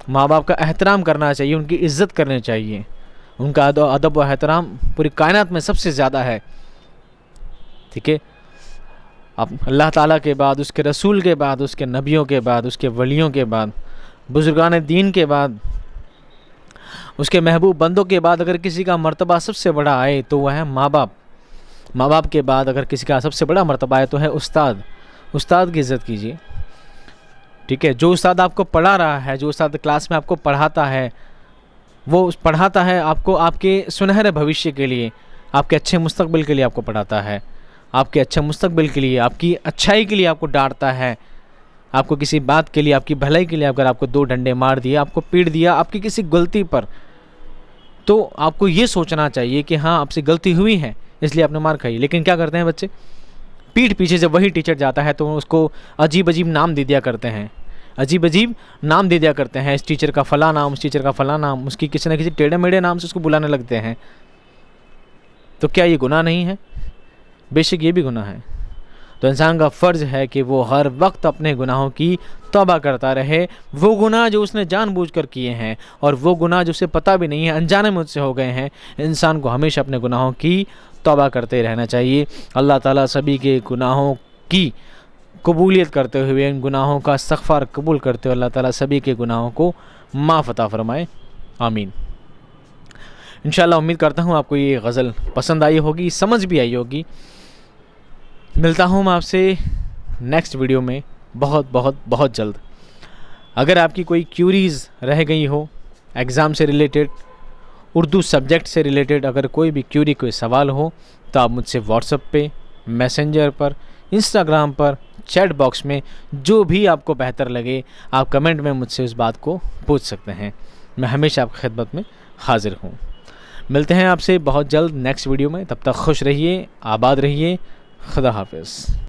Speaker 1: माँ बाप का एहतराम करना चाहिए, उनकी इज़्ज़त करनी चाहिए, उनका अदब व एहतराम पूरी कायनात में सबसे ज़्यादा है। ठीक है। अब अल्लाह ताला के बाद, उसके रसूल के बाद, उसके नबियों के बाद, उसके वलियों के बाद, बुजुर्गान दीन के बाद, उसके महबूब बंदों के बाद अगर किसी का मर्तबा सबसे बड़ा आए तो वह है माँ बाप। माँ बाप के बाद अगर किसी का सबसे बड़ा मर्तबा आए तो है उस्ताद। उस्ताद की इज़्ज़त कीजिए, ठीक है। जो उस्ताद आपको पढ़ा रहा है, जो उस्ताद क्लास में आपको पढ़ाता है, वो पढ़ाता है आपको आपके सुनहरे भविष्य के लिए, आपके अच्छे मुस्तकबिल के लिए आपको पढ़ाता है, आपके अच्छे मुस्तकबिल के लिए, आपकी अच्छाई के लिए आपको डांटता है, आपको किसी बात के लिए, आपकी भलाई के लिए अगर आपको 2 डंडे मार दिए, आपको पीट दिया आपकी किसी गलती पर, तो आपको ये सोचना चाहिए कि हाँ आपसे गलती हुई है इसलिए आपने मार खाई। लेकिन क्या करते हैं बच्चे, पीठ पीछे से वही टीचर जाता है तो उसको अजीब अजीब नाम दे दिया करते हैं, अजीब अजीब नाम दे दिया करते हैं, इस टीचर का फ़लाँ नाम, उस टीचर का फ़लाँ नाम, उसकी किसी न किसी टेढ़े मेढ़े नाम से उसको बुलाने लगते हैं। तो क्या ये गुनाह नहीं है? बेशक ये भी गुनाह है। तो इंसान का फ़र्ज़ है कि वो हर वक्त अपने गुनाहों की तौबा करता रहे। वो गुनाह जो उसने जानबूझकर किए हैं और वो गुनाह जो उसे पता भी नहीं है, अनजाने में उससे हो गए हैं, इंसान को हमेशा अपने गुनाहों की तौबा करते रहना चाहिए। अल्लाह ताला सभी के गुनाहों की कबूलियत करते हुए, इन गुनाहों का इस्तग़फ़ार कबूल करते हुए अल्लाह ताला सभी के गुनाहों को माफ़ अता फ़रमाए, आमीन। इंशाअल्लाह उम्मीद करता हूँ आपको ये गज़ल पसंद आई होगी, समझ भी आई होगी। मिलता हूँ मैं आपसे नेक्स्ट वीडियो में बहुत बहुत बहुत जल्द। अगर आपकी कोई क्यूरीज़ रह गई हो एग्ज़ाम से रिलेटेड, उर्दू सब्जेक्ट से रिलेटेड, अगर कोई भी क्यूरी, कोई सवाल हो तो आप मुझसे व्हाट्सएप पे, मैसेंजर पर, इंस्टाग्राम पर, चैट बॉक्स में, जो भी आपको बेहतर लगे आप कमेंट में मुझसे उस बात को पूछ सकते हैं। मैं हमेशा आपकी खिदमत में हाज़िर हूँ। मिलते हैं आपसे बहुत जल्द नेक्स्ट वीडियो में। तब तक खुश रहिए, आबाद रहिए। खुदा हाफ़िज़।